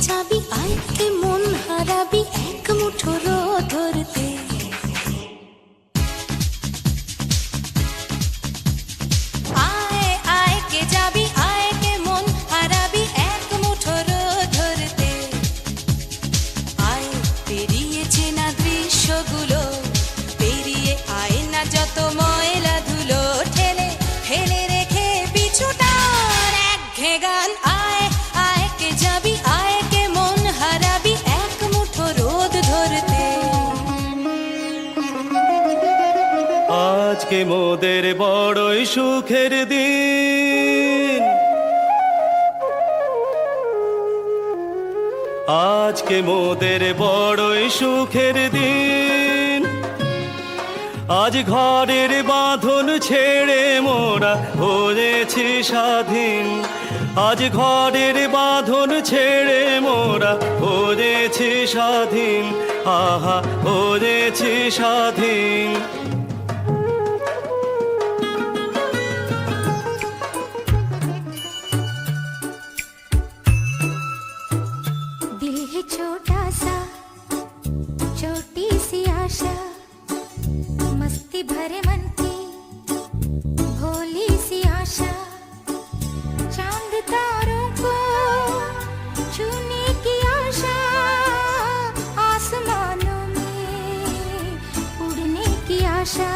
যাবি আয় কে মন হারাবি এক মুঠো রোদ ধরতে আয় আয় কে যাবি আয় কে মন হারাবি এক মুঠো রোদ ধরতে আয় পেরিয়েছে না দৃশ্যগুলো পেরিয়ে আয় না যত ময়লা ধুলো ঠেলে ফেলে রেখে পিছুটার একঘেয়ে গান আয় আয় কে যাবি আয় কে মন হারাবি এক মুঠো রোদ ধরতে আজকে মোদের বড়ই সুখের দিন আজকে মোদের বড়ই সুখের দিন আজ ঘরের বাঁধন ছেড়ে মোরা হয়েছি স্বাধীন আজ ঘরের বাঁধন ছেড়ে মোরা হয়েছি স্বাধীন আহা হয়েছি স্বাধীন दिल है छोटा सा छोटी सी आशा मस्ती भरे मन की भोली सी आशा चांद तारों को छूने की आशा आसमानों में उड़ने की आशा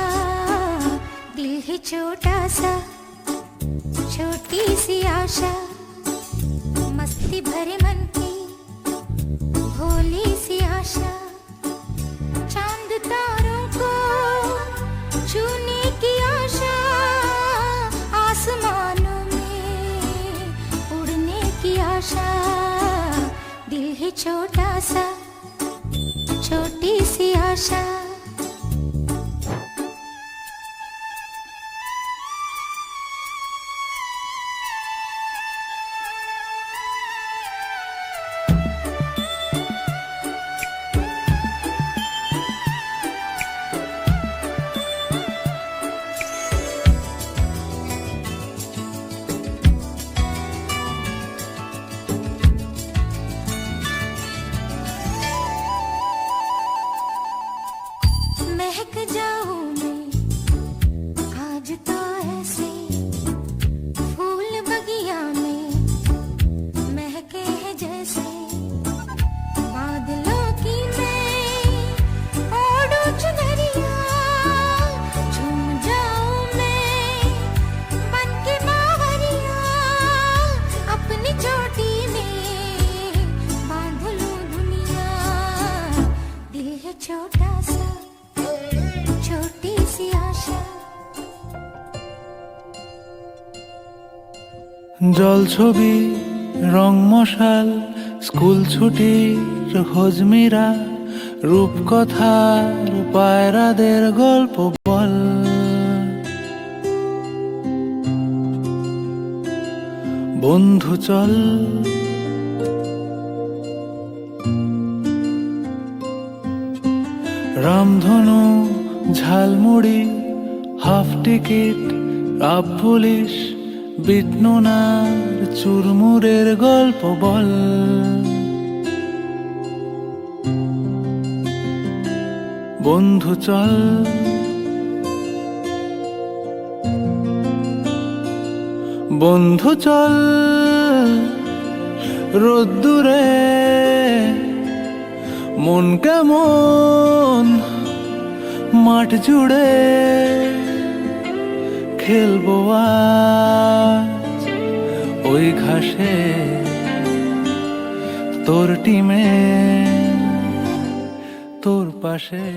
दिल है छोटा सा छोटी सी आशा मस्ती भरे मन की भोली सी आशा चांद तारों को छूने की आशा आसमानों में उड़ने की आशा दिल है छोटा सा छोटी सी आशा महक जाऊं मैं आज तो ऐसे फूल बगिया में महके हैं जैसे बादलों की मैं ओढ़ू चुनरिया झूम जाऊं मैं बन के बावरिया अपनी चोटी में बांध लूं दुनिया दिल है छोटा सा छोटी सी आशा জল ছবি রং মশাল স্কুল ছুটির হজমিরা রূপকথার পায়রাদের গল্প বল বন্ধু চল রামধনু ঝালমুড়ি হাফ টিকিট আপ পুলিশ বিটনুনার চুরমুরের গল্প বল বন্ধু চল বন্ধু চল রোদ্দুরে মন কেমন মাঠ জুড়ে খেলবো আজ ওই ঘাসে তোর টিমে তোর পাশে